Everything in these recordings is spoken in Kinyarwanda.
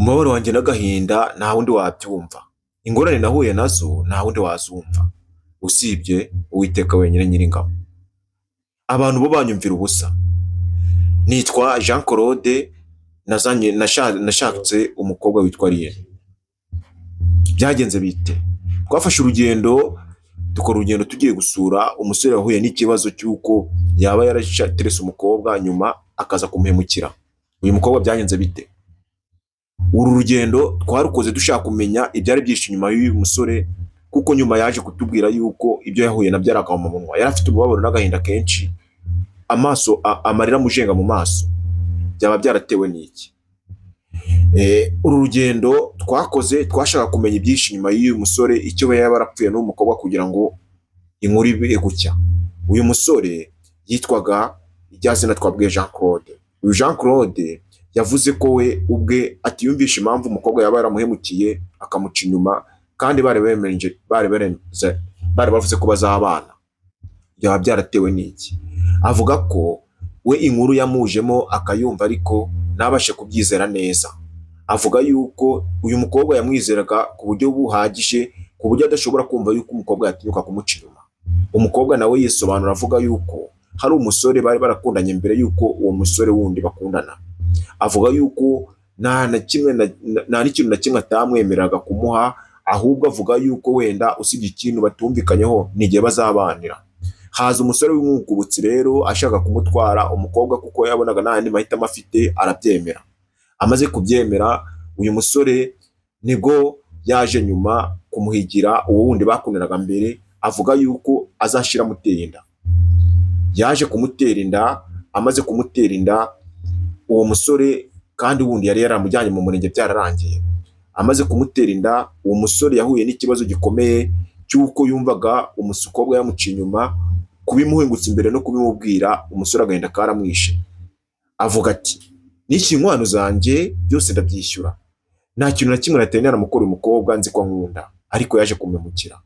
Umubabaro wanjye n'agahinda nta wundi wabyumva. Ingorane nahuye nazo nta wundi wazumva. Usibye Uwiteka wenyine Nyiringabo. Abantu bo banyumvira ubusa. Nitwa Jean Claude, nashatse umukobwa witwa Liene. Byagenze bite? Twafashe urugendo, dukora urugendo tugiye gusura umusore wahuye n'ikibazo cy'uko yaba yaraterese umukobwa nyuma akaza kumuhemukira. Uyu mukobwa byagenze bite? Uru rugendo twarukoze dushaka kumenya ibyari byinshi nyuma y'uyu musore, kuko nyuma yaje kutubwira yuko ibyo yahuye nabyo ari akamunwa. Yari afite umubabaro n'agahinda kenshi, amaso amarira mujenga mu maso. Byaba byaratewe n'iki? Uru rugendo twakoze twashaka kumenya ibyinshi nyuma y'uyu musore, icyo yaba yarapfuye n'uwo mukobwa kugira ngo inkuru ibe gucya. Uyu musore yitwaga irya zina twabwiye Jean Claude. Uyu Jean Claude yavuze ko we ubwe atiyumvisha impamvu umukobwa yaba yaramuhemukiye akamuca inyuma, kandi bari bavuze ko bazabana. Byaba byaratewe n'iki? Avuga ko we inkuru yamujemo akayumva ariko ntabashe kubyizera neza. Avuga yuko uyu mukobwa yamwizeraga ku buryo buhagije, ku buryo adashobora kumva yuko umukobwa yatinyuka kumuca inyuma. Umukobwa nawe yisobanura avuga yuko hari umusore bari barakundanye mbere yuko uwo musore wundi bakundana. Avuga yuko nta n'ikintu na kimwe atamwemereraga kumuha, ahubwo avuga yuko wenda usibye ikintu batumvikanyeho n'igihe bazabanira. Haza umusore w'umwungubutsi rero ashaka kumutwara umukobwa, kuko yabonaga nta yandi mahitamo afite, arabyemera. Amaze kubyemera, uyu musore nibwo yaje nyuma kumuhigira uwo wundi bakundanaga mbere, avuga yuko azashira amutera inda. Yaje kumutera inda, amaze kumutera inda uwo musore, kandi wundi yari yaramujyanye mu murenge byararangiye. Amaze kumutera inda, uwo musore yahuye n'ikibazo gikomeye cy'uko yumvaga umukobwa yamuciye inyuma, kubimuhingutsa imbere no kubimubwira, umusore agahinda karamwishe. Avuga ati, nishyuye inkwano zanjye byose ndabyishyura, nta kintu na kimwe nateye naramukora umukobwa nzi ko nkunda, ariko yaje kumemukira.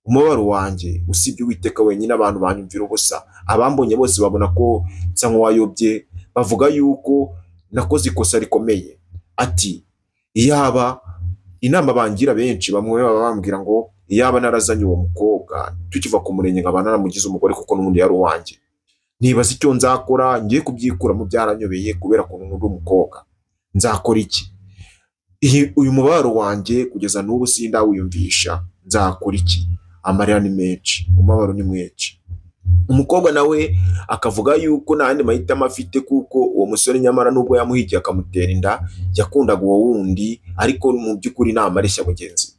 Umubabaro wanjye usibye Uwiteka wenyine, abantu banyumvira ubusa. Abambonye bose babona ko nsa nk'uwayobye, bavuga yuko nakoze ikosa rikomeye. Ati, iyaba inama bangira benshi, bamwe baba bambwira ngo iyaba narazanye uwo mukobwa tukiva ku murenge nkaba naramugize umugore, kuko n'ubundi yari uwanjye. Nibaza icyo nzakora, ngiye kubyikuramo byaranyobeye kubera ko nkunda umukobwa. Nzakora iki? Uyu mubabaro wanjye kugeza n'ubu sindawiyumvisha. Nzakora iki? Amarira ni menshi, umubabaro ni mwinshi. Umukobwa nawe akavuga yuko nta yandi mahitamo afite, kuko uwo musore nyamara nubwo yamuhigiye akamutera inda, yakundaga uwo wundi, ariko mu by'ukuri nta mareshya mugenzi.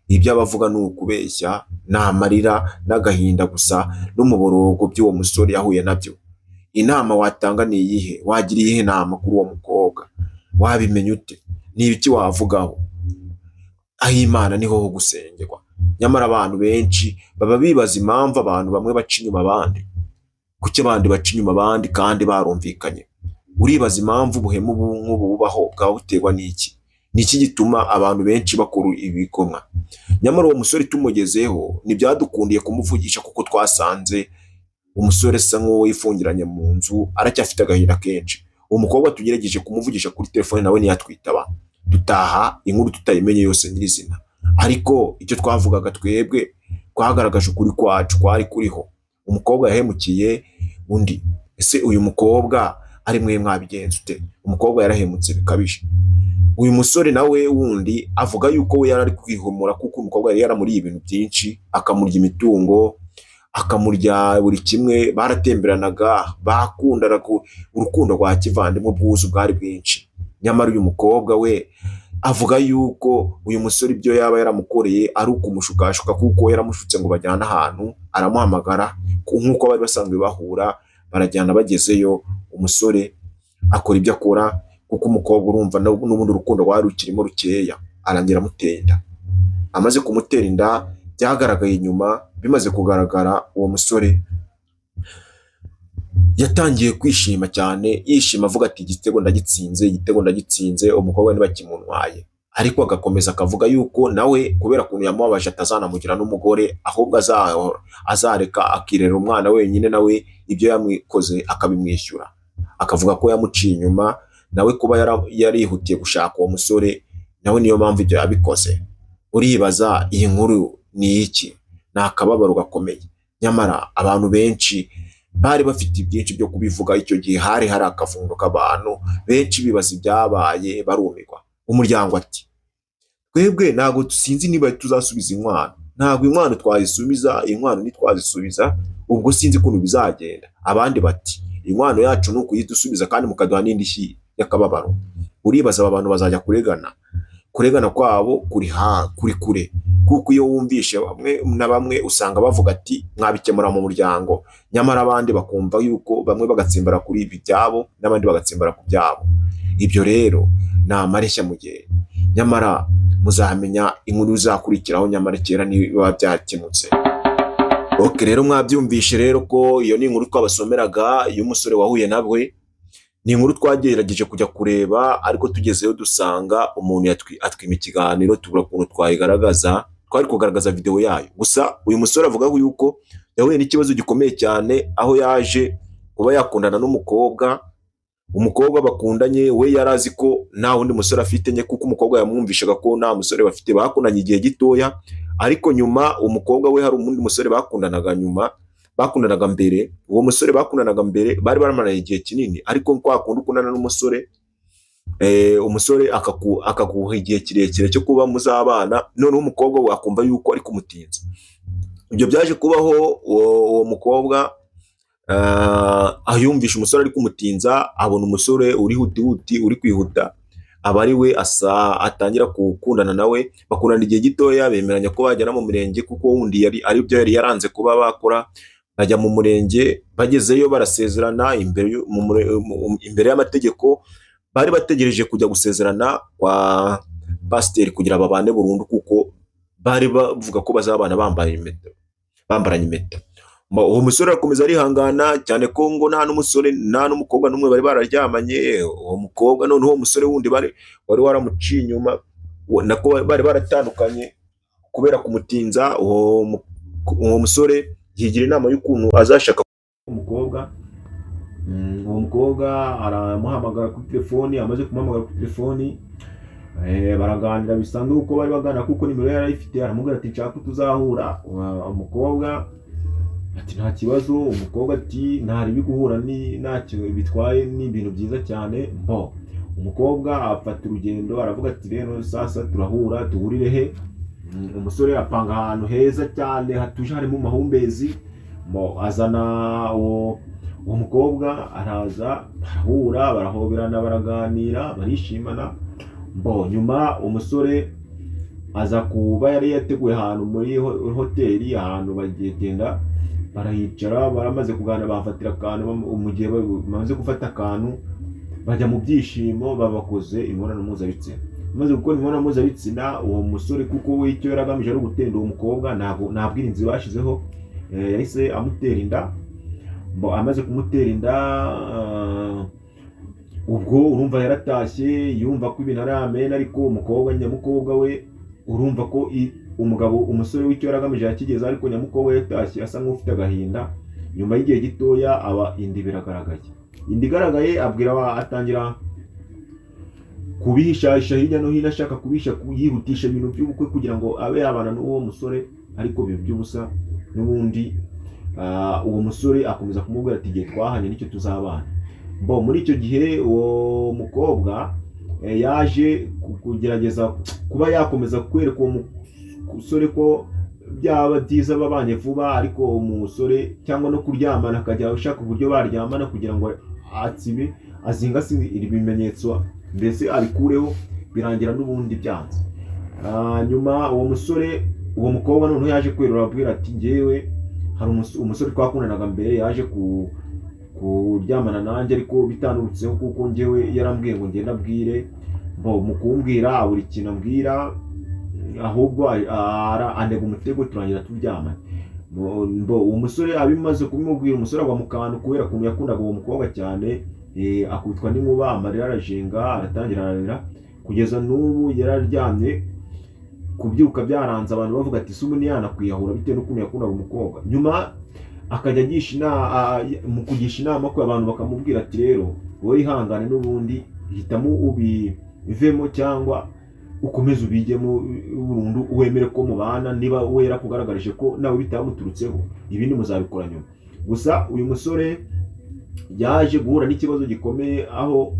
Ibyo abavuga ni ukubeshya, ni amarira n'agahinda gusa n'umuborogo by'uwo musore yahuye nabyo. Inama watanga ni iyihe? Wagira iyihe nama kuri uwo mukobwa? Wabimenya ute? Ni ibiki wavugaho? Aho Imana niho ho gusengerwa. Nyamara abantu benshi baba bibaza impamvu abantu bamwe baca inyuma abandi. Kuki abandi baca inyuma abandi kandi barumvikanye? Uribaza impamvu ubuhemu nk'ubu bubaho, bwaba buterwa n'iki? Ni iki gituma abantu benshi bakora ibikomwa? Nyamara uwo musore tumugezeho ntibyadukundiye kumuvugisha, kuko twasanze umusore asa nk'uwo yifungiranye mu nzu, aracyafite agahinda kenshi. Uwo mukobwa tugerageje kumuvugisha kuri telefone nawe ntiyatwitaba. Dutaha inkuru tutayimenye yose nyirizina, ariko icyo twavugaga twebwe twagaragaje ukuri kwacu kwari kuriho. Umukobwa yahemukiye undi. Ese uyu mukobwa ari mwe mwabigenza ute? Umukobwa yarahemutse bikabije. Uyu musore nawe wundi avuga yuko we yari ari kwihumura, kuko umukobwa yari yaramuriye ibintu byinshi, akamurya imitungo, akamurya buri kimwe, baratemberanaga, bakundana, urukundo rwa kivandimwe bwuzu bwari bwinshi. Nyamara uyu mukobwa we avuga yuko uyu musore ibyo yaba yaramukoreye ari ukumushukashuka, kuko yaramushutse ngo bajyane ahantu, aramuhamagara nk'uko bari basanzwe bahura, barajyana. Bagezeyo umusore akora ibyo akora, kuko umukobwa urumva n'ubundi urukundo rwari rukirimo rukeya, arangira amutera inda. Amaze kumutera inda, byagaragaye nyuma, bimaze kugaragara, uwo musore yatangiye kwishima cyane, yishima avuga ati, igitego ndagitsinze, igitego ndagitsinze, umukobwa ntibakimuntwaye. Ariko agakomeza akavuga yuko nawe kubera ukuntu yamubabaje atazanamugira n'umugore, ahubwo azareka akirera umwana wenyine, nawe ibyo yamwikoze akabimwishyura. Akavuga ko yamuciye inyuma, nawe kuba yarihutiye gushaka uwo musore nawe niyo mpamvu ibyo yabikoze. Uribaza iyi nkuru ni iki? Ni akababaro gakomeye. Nyamara abantu benshi bari bafite byinshi byo kubivuga. Icyo gihe hari akavundo k'abantu benshi bibaza ibyabaye, barumirwa. Umuryango ati twebwe ntabwo sinzi niba tuzasubiza inkwano, ntabwo inkwano twazisubiza, inkwano ntitwazisubiza, ubwo sinzi ukuntu bizagenda. Abandi bati inkwano yacu ni ukuyidusubiza kandi mukaduha n'indishyi y'akababaro. Uribaza aba bantu bazajya kuregana kwabo kuri kure, kuko iyo wumvishe bamwe na bamwe usanga bavuga ati mwabikemura mu muryango, nyamara abandi bakumva yuko bamwe bagatsimbara kuri ibi byabo n'abandi bagatsimbara ku byabo. Ibyo rero ni amareshya mu gihe, nyamara muzamenya inkuru izakurikiraho, nyamara kera niba byakemutse. Ok, rero mwabyumvishe rero ko iyo ni inkuru twabasomeraga y'umusore wahuye nawe. Ni inkuru twagerageje kujya kureba, ariko tugezeyo dusanga umuntu atwima ikiganiro, tubura ukuntu twayigaragaza. Twari kugaragaza video yayo, gusa uyu musore avuga yuko yahuye n'ikibazo gikomeye cyane, aho yaje kuba yakundana n'umukobwa. Umukobwa bakundanye we yarazi ko nta wundi musore afite nye, kuko umukobwa yamwumvishaga ko nta musore bafite. Bakundanye igihe gitoya, ariko nyuma umukobwa we hari undi musore bakundanaga mbere. Uwo musore bakundanaga mbere bari baramaranye igihe kinini, ariko kwa kundi ukundana n'umusore umusore akaguha igihe kirekire cyo kuba muzabana, none umukobwa we akumva yuko ari kumutinza. Ibyo byaje kubaho, uwo mukobwa ayumvisha umusore ari kumutinza, abona umusore uri hutihuti, uri kwihuta, aba ari we atangira gukundana nawe. Bakundana igihe gitoya, bemeranya ko bagera mu murenge, kuko wundi ari byo yari yaranze kuba bakora. Bajya mu murenge, bagezeyo barasezerana imbere y'amategeko. Bari bategereje kujya gusezerana kwa pasiteri kugira babane burundu, kuko bari bavuga ko bazabana bambaranye impeta. Uwo musore arakomeza arihangana cyane ko ngo nta n'umusore nta n'umukobwa n'umwe bari bararyamanye. Uwo mukobwa none uwo musore wundi wari waramuciye inyuma, nako bari baratandukanye kubera kumutinza. Uwo musore yigira inama y'ukuntu azashaka umukobwa. Uwo mukobwa aramuhamagara kuri telefoni. Amaze kumuhamagara kuri telefoni, baraganira bisanzwe uko bari bagana, kuko nimero yari ayifite. Aramubwira ati nshaka ko tuzahura. Umukobwa ati nta kibazo. Umukobwa ati ntari guhura ntacyo bitwaye, ni ibintu byiza cyane. Umukobwa afata urugendo, aravuga ati rero sasa turahura, duhurire he? Umusore apanga ahantu heza cyane hatuje, harimo mahumbezi. Azana uwo mukobwa, araza, barahura, barahoberana, baraganira, barishimana. Nyuma umusore aza kuba yari yateguye ahantu muri hoteli, ahantu bagenda barahicara, baramaze kuganira, bafatira akantu. Mu gihe bamaze gufata akantu, bajya mu byishimo, babakoze imibonano mpuzabitsina. Maze gukora imibonano mpuzabitsina, uwo musore kuko we icyo yaragamije ari ugutenda uwo mukobwa, nta bwirinzi bashizeho, yahise amutera inda. Amaze kumutera inda, ubwo urumva yaratashye, yumva ko ibintu ari amen. Ariko nyamukobwa we urumva ko umusore w'icyo yaragamije yakigeze, ariko nyamukobwa yatashye asa nk'ufite agahinda. Nyuma y'igihe gitoya aba indi biragaragaye. Indi igaragaye, atangira kubihishahisha hirya no hino, ashaka yihutisha ibintu by'ubukwe kugira ngo abe yabana n'uwo musore, ariko biba by'ubusa. N'ubundi uwo musore akomeza kumubwira ati igihe twahanye nicyo tuzabana. Muri icyo gihe uwo mukobwa yaje kugerageza kuba yakomeza kwereka uwo musore ko byaba byiza babanye vuba, ariko umusore cyangwa no kuryamana akajya ushaka uburyo baryamana kugira ngo azingasire ibimenyetso, mbese abikureho. Birangira n'ubundi byanze. Nyuma uwo mukobwa noneho yaje kwerura, abwira ati njyewe hari umusore twakundanaga mbere, yaje kuryamana nanjye, ariko bitandurutseho, kuko njyewe yarambwiye ngo ngende abwire. Mu kumbwira buri kintu ambwira, ahubwo anega umutego, turangira turyamana. Uwo musore abimaze kubimubwira, umusore agwa mu kantu kubera ukuntu yakundaga uwo mukobwa cyane. Akubitwa n'inkuba, amarira arajenga, aratangira ararira. Kugeza n'ubu yararyamye, kubyuka byaranze, abantu bavuga ati sumu ntiyanakwiyahura bitewe n'ukuntu yakundaga umukobwa. Nyuma akajya agisha inama, mu kugisha inama ko abantu bakamubwira ati rero wowe ihangane, n'ubundi hitamo ubivemo, cyangwa ukomeze ubijyemo burundu, wemere ko mubana, niba we yarakugaragarije ko nawe bitamuturutseho, ibindi muzabikora nyuma. Gusa uyu musore yaje guhura n'ikibazo gikomeye, aho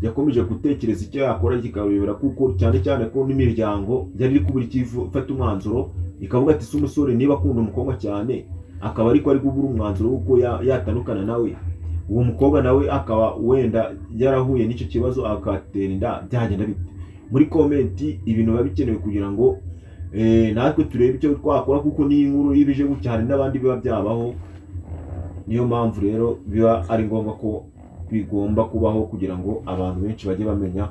yakomeje gutekereza icyo yakora kikayobera, kuko cyane cyane ko n'imiryango yari iri kubura ifata umwanzuro, ikavuga ati si umusore niba akunda umukobwa cyane akaba ariko ari kubura umwanzuro w'uko yatandukana nawe, uwo mukobwa nawe akaba wenda yarahuye n'icyo kibazo akatera inda, byagenda bite? Muri komenti ibintu biba bikenewe kugira ngo natwe turebe icyo twakora, kuko n'iyi nkuru y'ibije gutya hari n'abandi biba byabaho. Niyo mpamvu rero biba ari ngombwa ko bigomba kubaho kugira ngo abantu benshi bajye bamenya